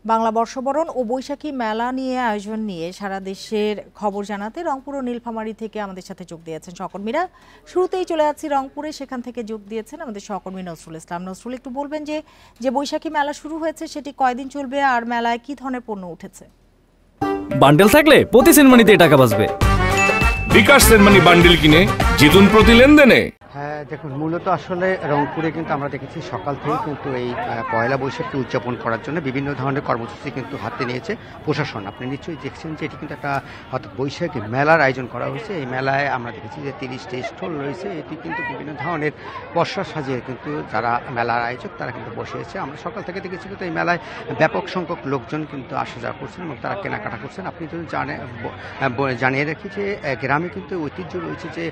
বাংলা বর্ষবরণ ও বৈশাখী মেলা নিয়ে আয়োজন নিয়ে সারা দেশের খবর জানাতে রংপুর ও নীলফামারী থেকে আমাদের সাথে যোগ দিয়েছেন সহকর্মীরা। শুরুতেই চলে যাচ্ছি রংপুরে, সেখান থেকে যোগ দিয়েছেন আমাদের সহকর্মী নজরুল ইসলাম। নজরুল, একটু বলবেন যে যে বৈশাখী মেলা শুরু হয়েছে সেটি কয়দিন চলবে আর মেলায় কি ধরনের পণ্য উঠেছে? বান্ডেল থাকলে প্রতি সেনমানিতে টাকা বাঁচবে। বিকাশ সেনমানি বান্ডেল কিনে জিতুন প্রতি লেনদেনে। হ্যাঁ দেখুন, মূলত আসলে রংপুরে কিন্তু আমরা দেখেছি সকাল থেকে কিন্তু এই পয়লা বৈশাখী উদযাপন করার জন্য বিভিন্ন ধরনের কর্মসূচি কিন্তু হাতে নিয়েছে প্রশাসন। আপনি নিশ্চয়ই দেখছেন যে এটি কিন্তু একটা অর্থাৎ বৈশাখী মেলার আয়োজন করা হয়েছে। এই মেলায় আমরা দেখেছি যে 30টি স্টল রয়েছে। এটি কিন্তু বিভিন্ন ধরনের পসরা সাজিয়ে কিন্তু যারা মেলার আয়োজক তারা কিন্তু বসেছে। আমরা সকাল থেকে দেখেছি কিন্তু এই মেলায় ব্যাপক সংখ্যক লোকজন কিন্তু আসা যাওয়া করছেন এবং তারা কেনাকাটা করছেন। আপনি যদি জানিয়ে রাখি যে গ্রামে কিন্তু ঐতিহ্য রয়েছে যে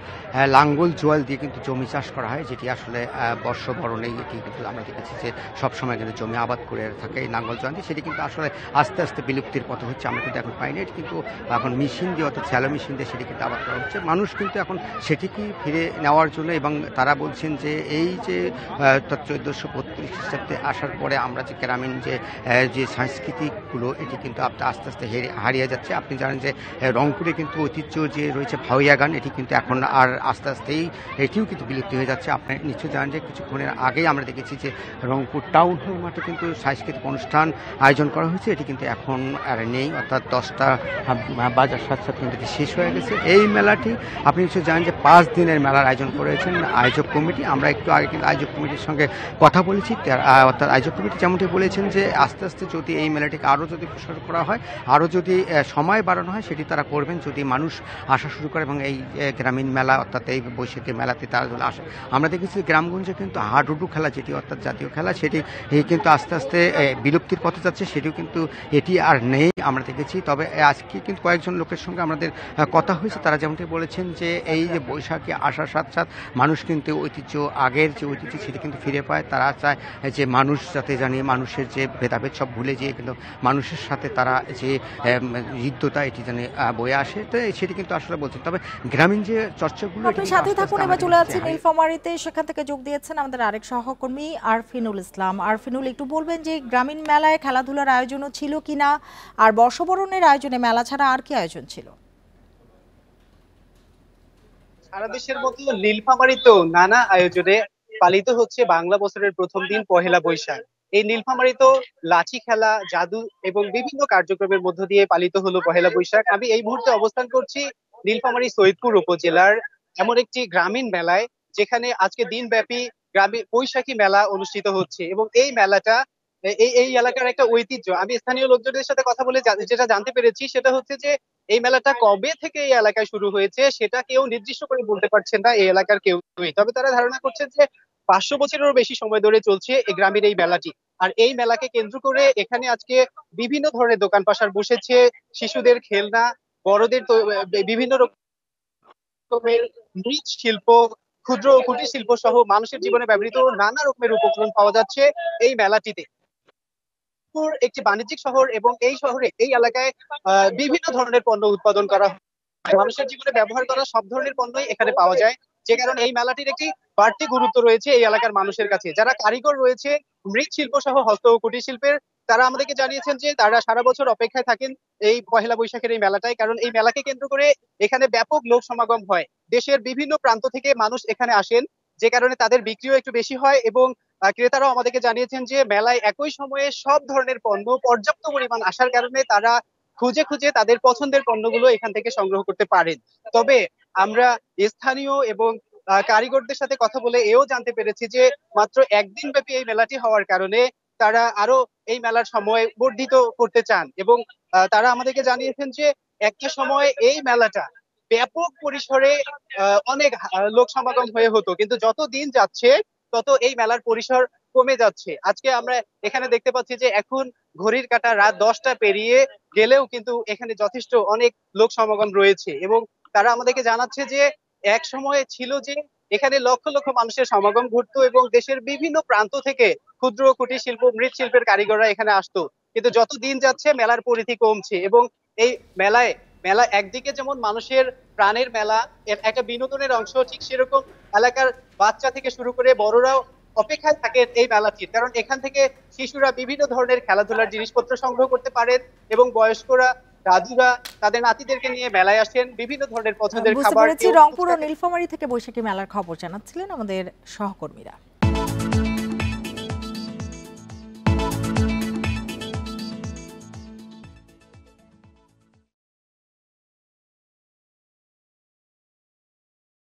লাঙ্গল জোয়াল দিয়ে কিন্তু জমি চাষ করা হয়, যেটি আসলে বর্ষবরণে এটি কিন্তু আমরা দেখেছি যে সবসময় কিন্তু জমি আবাদ করে থাকে এই লাঙ্গল জোয়াল দিয়ে। সেটি কিন্তু আসলে আস্তে আস্তে বিলুপ্তির পথে হচ্ছে। আমরা কিন্তু এখন পাইনি, এটি কিন্তু এখন মেশিন দিয়ে অর্থাৎ স্যালো মেশিন দিয়ে সেটি কিন্তু আবাদ করা হচ্ছে। মানুষ কিন্তু এখন সেটিকে ফিরে নেওয়ার জন্য, এবং তারা বলছেন যে এই যে 1432 খ্রিস্টাব্দে আসার পরে আমরা যে গ্রামীণ যে সাংস্কৃতিকগুলো এটি কিন্তু আস্তে আস্তে হারিয়ে যাচ্ছে। আপনি জানেন যে রংপুরে কিন্তু ঐতিহ্য যে রয়েছে ভাওয়াইয়া গান, এটি কিন্তু এখন আর আস্তে আস্তেই এটিও কিন্তু বিলুপ্তি হয়ে যাচ্ছে। আপনি নিশ্চয়ই জানেন যে কিছুক্ষণের আগেই আমরা দেখেছি যে রংপুর টাউন হল মাঠে কিন্তু সাংস্কৃতিক অনুষ্ঠান আয়োজন করা হয়েছে, এটি কিন্তু এখন আর নেই। অর্থাৎ 10টা বাজার সাথে সাথে কিন্তু এটি শেষ হয়ে গেছে। এই মেলাটি আপনি নিশ্চয়ই জানেন যে 5 দিনের মেলার আয়োজন করেছেন আয়োজক কমিটি। আমরা একটু আগে কিন্তু আয়োজক কমিটির সঙ্গে কথা বলেছি। অর্থাৎ আয়োজক কমিটি যেমনটি বলেছেন যে আস্তে আস্তে যদি এই মেলাটিকে আরও যদি প্রসার করা হয়, আরও যদি সময় বাড়ানো হয়, সেটি তারা করবেন যদি মানুষ আসা শুরু করে এবং এই গ্রামীণ মেলা অর্থাৎ এই বৈশাখী মেলাতে তারা যদি আসে। আমরা দেখেছি গ্রামগঞ্জে কিন্তু হাডুডু খেলা, যেটি অর্থাৎ জাতীয় খেলা, সেটি কিন্তু আস্তে আস্তে বিলুপ্তির পথে যাচ্ছে, সেটিও কিন্তু এটি আর নেই আমরা দেখেছি। তবে আজকে কিন্তু কয়েকজন লোকের সঙ্গে আমাদের কথা হয়েছে, তারা যেমনটি বলেছেন যে এই যে বৈশাখী আসার সাথে সাথে মানুষ কিন্তু ঐতিহ্য, আগের যে ঐতিহ্য সেটি কিন্তু ফিরে পায়। তারা চায় যে মানুষ যাতে জানিয়ে মানুষের যে ভেদাভেদ সব ভুলে যেয়ে কিন্তু মানুষের সাথে তারা যে হৃদ্যতা এটি জানে বয়ে আসে, তো সেটি কিন্তু আসলে বলছেন। তবে গ্রামীণ যে চর্চাগুলো, আপনি সাথে থাকুন, এবার চলে যাচ্ছি নীলফামারীতে, সেখান থেকে যোগ দিয়েছেন আমাদের আরেক সহকর্মী আরফিনুল ইসলাম। আরফিনুল, একটু বলবেন যে গ্রামীণ মেলায় খেলাধুলার আয়োজনও ছিল কিনা, আর বর্ষবরণের আয়োজনে মেলা ছাড়া আর কি আয়োজন ছিল? সারা দেশের মতো নীলফামারীতেও নানা আয়োজনে পালিত হচ্ছে বাংলা বছরের প্রথম দিন পহেলা বৈশাখ। এই নীলফামারীতেও লাঠি খেলা, জাদু এবং বিভিন্ন কার্যক্রমের মধ্য দিয়ে পালিত হলো পহেলা বৈশাখ। আমি এই মুহূর্তে অবস্থান করছি নীলফামারী সৈয়দপুর উপজেলার এমন একটি গ্রামীণ মেলায়, যেখানে আজকে দিনব্যাপী গ্রামীণ বৈশাখী মেলা অনুষ্ঠিত হচ্ছে। এবং এই মেলাটা এই এই এলাকার একটা ঐতিহ্য। আমি স্থানীয় লোকজনের সাথে কথা বলে যেটা জানতে পেরেছি সেটা হচ্ছে যে এই মেলাটা কবে থেকে এই এলাকায় শুরু হয়েছে সেটা কেউ নির্দিষ্ট করে বলতে পারছেন না এই এলাকার কেউই। তবে তারা ধারণা করছেন যে 500 বছরেরও বেশি সময় ধরে চলছে এই গ্রামের এই মেলাটি। আর এই মেলাকে কেন্দ্র করে এখানে আজকে বিভিন্ন ধরনের দোকান পাশার বসেছে, শিশুদের খেলনা, বড়দের তো বিভিন্ন রকমের মৃৎশিল্প, ক্ষুদ্র ও কুটির শিল্প সহ মানুষের জীবনে ব্যবহৃত নানা রকমের উপকরণ পাওয়া যাচ্ছে এই মেলাটিতে। একটি বাণিজ্যিক শহর এবং এই শহরে এই এলাকায় বিভিন্ন ধরনের পণ্য উৎপাদন করা হয়। মানুষের জীবনে ব্যবহার করা সব ধরনের পণ্যই এখানে পাওয়া যায়, যে কারণে এই মেলাটির একটি বাড়তি গুরুত্ব রয়েছে এই এলাকার মানুষের কাছে। যারা কারিগর রয়েছে মৃৎশিল্প সহ হস্ত ও কুটির শিল্পের, তারা আমাদেরকে জানিয়েছেন যে তারা সারা বছর অপেক্ষায় থাকেন এই পহেলা বৈশাখের এই মেলাটায়, কারণ এই মেলাকে কেন্দ্র করে এখানে ব্যাপক লোক সমাগম হয়। দেশের বিভিন্ন প্রান্ত থেকে মানুষ এখানে আসেন, যে কারণে তাদের বিক্রিও একটু বেশি হয়। এবং ক্রেতারাও আমাদেরকে জানিয়েছেন যে মেলায় একই সময়ে সব ধরনের পণ্য পর্যাপ্ত পরিমাণ আসার কারণে তারা খুঁজে খুঁজে তাদের পছন্দের পণ্যগুলো এখান থেকে সংগ্রহ করতে পারেন। তবে আমরা স্থানীয় এবং কারিগরদের সাথে কথা বলে এও জানতে পেরেছি যে মাত্র একদিন ব্যাপী এই মেলাটি হওয়ার কারণে তারা আরো এই মেলার সময় বর্ধিত করতে চান। এবং তারা আমাদেরকে জানিয়েছেন যে একটা সময় এই মেলাটা ব্যাপক পরিসরে অনেক লোক সমাগম হয়ে হতো, কিন্তু যত দিন যাচ্ছে তত এই মেলার পরিসর কমে যাচ্ছে। আজকে আমরা এখানে দেখতে পাচ্ছি যে এখন ঘড়ির কাঁটা রাত 10টা পেরিয়ে গেলেও কিন্তু এখানে যথেষ্ট অনেক লোক সমাগম রয়েছে। এবং তারা আমাদেরকে জানাচ্ছে যে এক সময় ছিল যে এখানে লক্ষ লক্ষ মানুষের সমাগম ঘটতো এবং দেশের বিভিন্ন প্রান্ত থেকে ক্ষুদ্র কুটির শিল্প, মৃৎশিল্পের কারিগররা এখানে আসতো, কিন্তু যত দিন যাচ্ছে মেলার পরিধি কমছে। এবং এই মেলা একদিকে যেমন মানুষের প্রাণের মেলা, একটা বিনোদনের অংশ, ঠিক সেরকম এলাকার বাচ্চা থেকে শুরু করে বড়রাও অপেক্ষায় থাকেন এই মেলাটির, কারণ এখান থেকে শিশুরা বিভিন্ন ধরনের খেলাধুলার জিনিসপত্র সংগ্রহ করতে পারেন এবং বয়স্করা, দাদুরা তাদের নাতিদেরকে নিয়ে মেলায় আসেন। বিভিন্ন ধরনের পছন্দের বুঝতে খাবার, পেরেছি। কেউ রংপুর ও ফুচকা নীলফামারী থেকে বৈশাখী মেলার খবর জানাচ্ছিলেন আমাদের সহকর্মীরা।